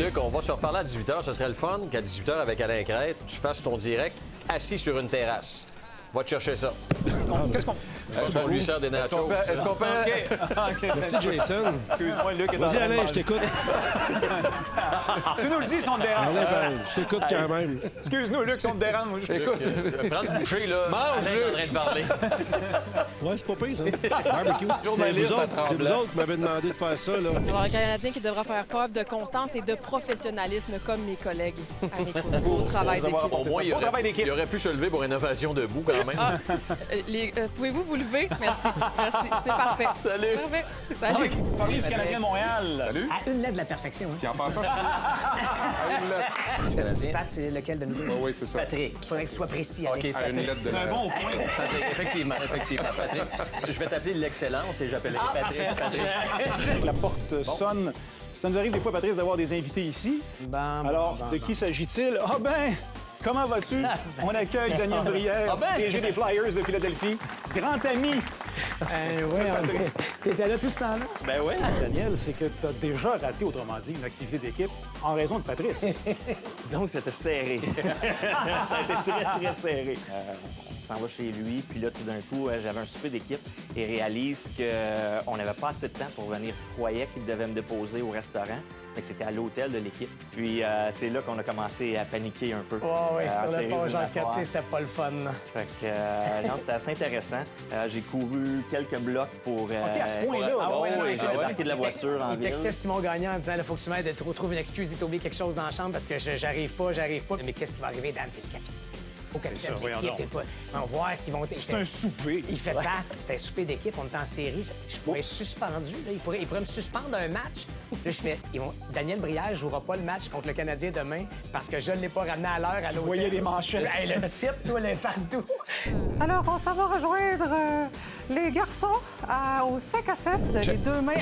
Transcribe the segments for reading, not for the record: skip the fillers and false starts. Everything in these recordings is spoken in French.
Luc, on va se reparler à 18h. Ce serait le fun qu'à 18h, avec Alain Crête, tu fasses ton direct assis sur une terrasse. Va te chercher ça. Qu'est-ce qu'on... On lui sert des nachos. Est-ce qu'on peut... Merci, Jason. Excuse-moi, Luc est en Vas-y, train de Alain, manger. je t'écoute. Tu nous le dis si on te dérange. Alain, je t'écoute quand même. Excuse-nous, Luc, si on te dérange. Écoute, prends une bouchée, là. Mange-le! Alain est en train de parler. Ouais, c'est pas pire, ça. Barbecue. C'est vous autres qui m'avez demandé de faire ça, là. Alors, un Canadien qui devra faire preuve de constance et de professionnalisme comme mes collègues à Ricoh. Beau travail d'équipe. Au moins, il aurait pu se lever pour une ovation debout, quand même. Pouvez-vous vous lever? Merci. Merci. C'est parfait. Salut. Parfait. Salut. Famille du Canadien de Montréal. Salut. À une lettre de la perfection. Hein? Puis en passant, Tu Pat, c'est lequel de nous deux? oui, c'est ça. Patrick. Il faudrait que tu sois précis, Alex. À une lettre de C'est un la... bon point. Patrick, effectivement, Patrick. Je vais t'appeler l'excellence et j'appellerai Patrick. La porte sonne. Ça nous arrive des fois, Patrice, d'avoir des invités ici. Alors, de qui s'agit-il? Ah ben, comment vas-tu? On accueille Daniel Brière, DG des Flyers de Philadelphie. Grand ami. Oui, t'étais là tout ce temps-là? Ben oui. Daniel, c'est que tu as déjà raté, autrement dit, une activité d'équipe en raison de Patrice. Disons que c'était serré. Ça a été très, très serré. On s'en va chez lui, puis là, tout d'un coup, j'avais un souper d'équipe et réalise qu'on n'avait pas assez de temps pour venir. Je croyais qu'il devait me déposer au restaurant, mais c'était à l'hôtel de l'équipe. Puis c'est là qu'on a commencé à paniquer un peu. Oh oui, sur séries le pont éliminatoires. Jean-Cartier, c'était pas le fun. Fait que, non, c'était assez intéressant. J'ai couru quelques blocs pour... OK, à ce point-là. J'ai débarqué de la voiture en Il ville. textait Simon Gagnon en disant il faut que tu m'aides, trouve une excuse, il t'a oublié quelque chose dans la chambre parce que j'arrive pas. Mais qu'est-ce qui va arriver, Dan? T'es le capitaine. Au capitaine voyons d'équipe, donc. t'es pas. On va voir qu'ils vont. C'est un souper. Il fait battre. C'était un souper d'équipe, on est en série. Je pourrais être suspendu. Là. Il pourrait me suspendre un match. Là, je fais. Daniel Brière ne jouera pas le match contre le Canadien demain parce que je ne l'ai pas ramené à l'heure à l'hôtel. Tu voyais les manchettes. Hey, le titre, toi, le partout. Alors, on s'en va rejoindre les garçons au 5 à 7. Les deux mains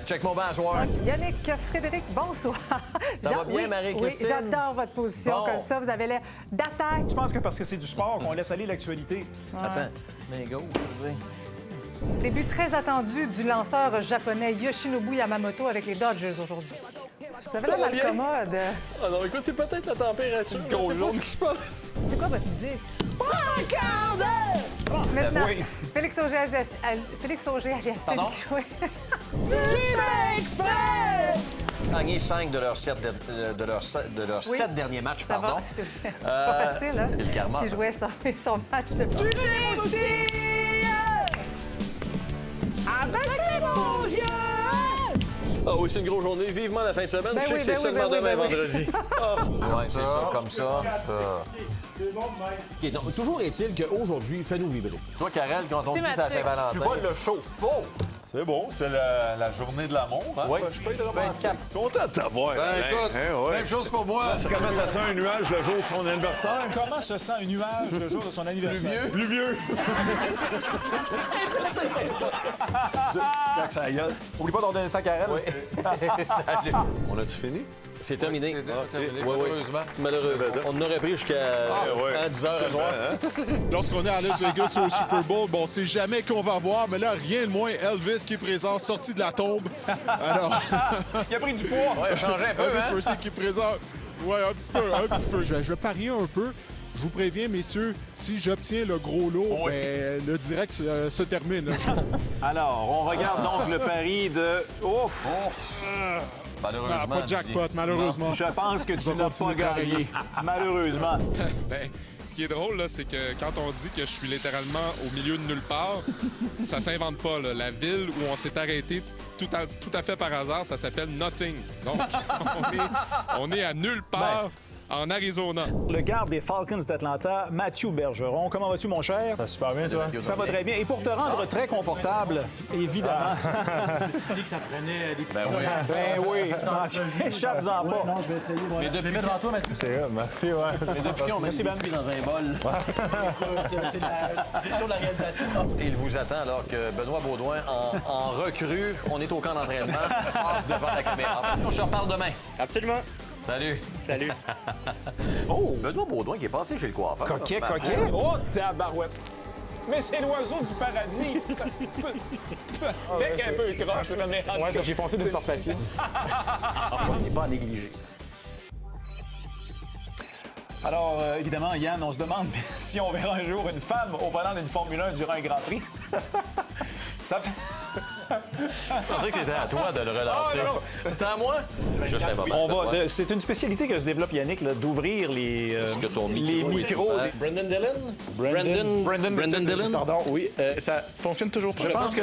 Check-moi bien, joueur. Yannick, Frédéric, bonsoir. Ça va bien, Marie-Christine? Oui, j'adore votre position Bon. comme ça. Vous avez l'air d'attaque. Je pense que parce que c'est du sport qu'on laisse aller l'actualité. Attends. Mais go, Début très attendu du lanceur japonais Yoshinobu Yamamoto avec les Dodgers aujourd'hui. Vous avez l'air mal commode. Ah non, écoute, c'est peut-être la température de gros jaune qui se passe. C'est quoi votre musique? Maintenant, Oui. Félix Auger-Aliassime. Pardon? Oui. Gagné 5 de leurs 7 Oui. derniers matchs, Ça pardon. va? C'est pas facile, hein? c'est le karma, Qui ça. jouait son match de Avec les bons yeux! Ah oui, c'est une grosse journée. Vivement la fin de semaine. Ben Je sais oui, que c'est ben oui, seulement ben oui, demain ben oui. vendredi. Ouais, c'est ça, comme ça. OK, donc, toujours est-il qu'aujourd'hui, fais-nous vibrer. Toi, Karel, quand on dit ça à Saint-Valentin... Tu vois le show. Oh! C'est bon, c'est la journée de l'amour. Hein? Oui. Je peux être romantique. Content de t'avoir. écoute, même chose pour moi. Comment ça sent un nuage le jour de son anniversaire? Comment se sent un nuage le jour de son anniversaire? Plus vieux. Quand ça gueule. Oublie pas d'en donner ça à Karel. Oui. Salut. On a-tu fini? C'est terminé. terminé, Oui, oui. Malheureusement. On en aurait pris jusqu'à ouais. 10 heures à soir. Lorsqu'on est à Las Vegas au Super Bowl, bon, on sait jamais qu'on va voir, mais là, rien de moins Elvis qui est présent, sorti de la tombe. Alors, Il a pris du poids. Ouais, changer un peu, Elvis hein? Presley qui est présent. Ouais, un petit peu. Je vais parier un peu. Je vous préviens, messieurs, si j'obtiens le gros lot, ben, le direct se termine. Alors, on regarde donc le pari de... Ouf! Malheureusement. Ah, pas de jackpot, malheureusement. Je pense que tu va n'as pas continuer de gagné. travailler. Malheureusement. Ben, ce qui est drôle, là, c'est que quand on dit que je suis littéralement au milieu de nulle part, ça s'invente pas. Là. La ville où on s'est arrêté tout à fait par hasard, ça s'appelle Nothing. Donc, on est à nulle part en Arizona. Le garde des Falcons d'Atlanta, Mathieu Bergeron. Comment vas-tu, mon cher? Ça va super bien, toi? Ça va très bien. Et pour te rendre très confortable, évidemment. Je me suis dit que ça prenait des petits... Ben oui. Ben oui, échappe-en pas. Non, je vais essayer. Mais depuis devant toi, Mathieu. C'est vrai, merci, ouais. Mais depuis qu'on met Merci, des Ben. biscuits dans un bol. C'est la question de la réalisation. Et il vous attend alors que Benoît Baudouin, en recrue, on est au camp d'entraînement, passe devant la caméra. On se reparle demain. Absolument. Salut. Salut. Oh, Benoît Baudouin qui est passé chez le coiffeur. Coquet, coquet. Oh, tabarouette. Mais c'est l'oiseau du paradis. Bec un peu croche, là, mais... Ouais, j'ai foncé d'une porte patient. On n'est pas à négliger. Alors, évidemment, Yann, on se demande si on verra un jour une femme au volant d'une Formule 1 durant un Grand Prix. Ça fait... Je pensais que c'était à toi de le relancer. Ah, non. C'était à moi? Juste un moment. C'est une spécialité que se développe, Yannick, d'ouvrir les micros. Brendan Dillon? Brendan Dillon? Pardon, oui. Ça fonctionne toujours pas. Je pense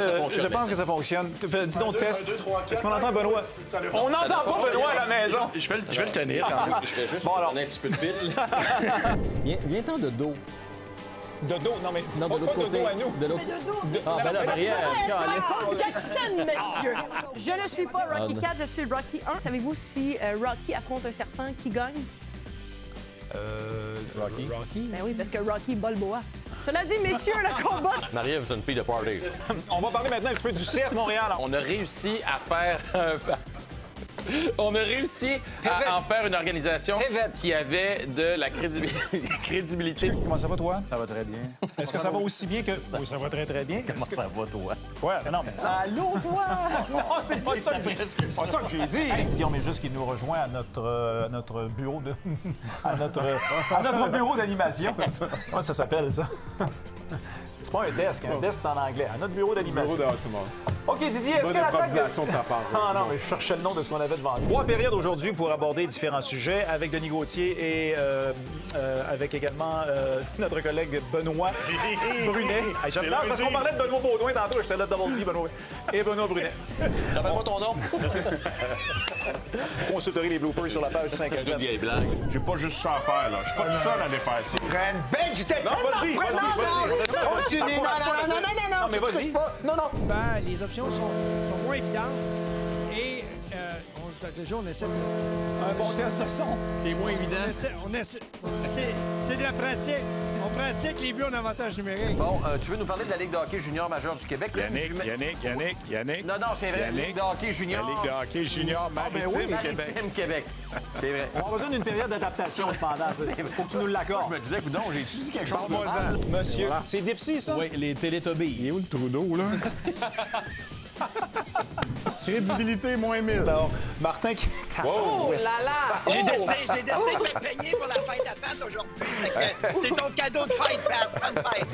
que ça fonctionne. Dis donc, test. Est-ce qu'on entend Benoît? On n'entend pas Benoît à la maison. Je vais le tenir quand même. Je vais juste Bon, alors. donner un petit peu de fil. Viens-t'en de dos. De dos, non, mais Non, pas de l'autre de côté. dos à nous. De l'autre De- Ah, ben là, derrière. Michael Jackson, messieurs. Je ne suis pas Rocky 4, je suis Rocky 1. Savez-vous si Rocky affronte un serpent qui gagne? Rocky? Ben oui, parce que Rocky Balboa. Cela dit, messieurs, le combat... Marie-Ève, c'est une fille de party. On va parler maintenant un petit peu du CF Montréal. On a réussi à faire On a réussi à en faire une organisation qui avait de la crédibilité. Comment ça va, toi? Ça va très bien. Est-ce que ça va aussi bien que... Oui, ça va très, très bien. Comment ça va, toi? Ouais, mais non, mais... Allô, toi? Non, c'est pas ça que j'ai dit. Guillaume est juste qui nous rejoint à notre bureau de... à notre bureau d'animation. Comment ça s'appelle, ça? C'est pas un desk. Un desk, c'est en anglais. À notre bureau d'animation. OK, Didier, est-ce que la improvisation de ta part. Ah non, mais je cherchais le nom de ce qu'on avait devant nous. 3 périodes aujourd'hui pour aborder différents sujets avec Denis Gauthier et avec également notre collègue Benoît Brunet. Hey, j'adore, parce qu'on parlait de Benoît Baudouin tantôt, j'étais là de double Benoît. Et Benoît Brunet. Rappelle-moi ton nom. Vous consulterez les bloopers sur la page 5 C'est une vieille blague. J'ai pas juste ça à faire, là. Je suis pas tout seul à les faire ça. Continue. Non, mais vas-y. Ben, les options sont moins évidentes. Et déjà, on essaie Un bon test de son. C'est moins évident. C'est de la pratique. On pratique les buts en avantage numérique. Bon, tu veux nous parler de la Ligue de hockey junior majeure du Québec? Yannick. Non, c'est vrai. La Ligue de hockey junior. La Ligue de hockey junior maritime Québec. Maritime Québec. C'est vrai. On a besoin d'une période d'adaptation, cependant. Faut que tu nous l'accordes. Je me disais, coudonc, j'ai-tu dit quelque chose? Parle-moi-en. Monsieur, c'est Dipsy, ça? Oui, les Télétobies. Il est où le trou d'eau, là? Crédibilité moins 1000. Alors, Martin qui... Oh là là! J'ai décidé de me peigner pour la fête à Pat aujourd'hui. C'est ton cadeau de fête, Pat. Bonne fête.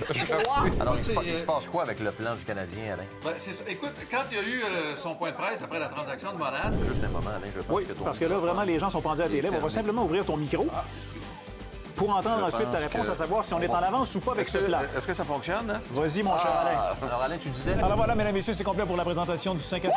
Alors, il se passe quoi avec le plan du Canadien, Alain? Ben, écoute, quand il y a eu son point de presse après la transaction de Monade, Juste un moment, Alain, je pense Oui, que ton... parce que là, vraiment, les gens sont pendus à tes lèvres. On va simplement ouvrir ton micro pour entendre ensuite ta réponse, à savoir si on est en avance ou pas avec celui-là. est-ce que ça fonctionne? Hein? Vas-y, mon cher Alain. Alors, Alain, tu disais... Alors voilà, mesdames et messieurs, c'est complet pour la présentation du 5 à...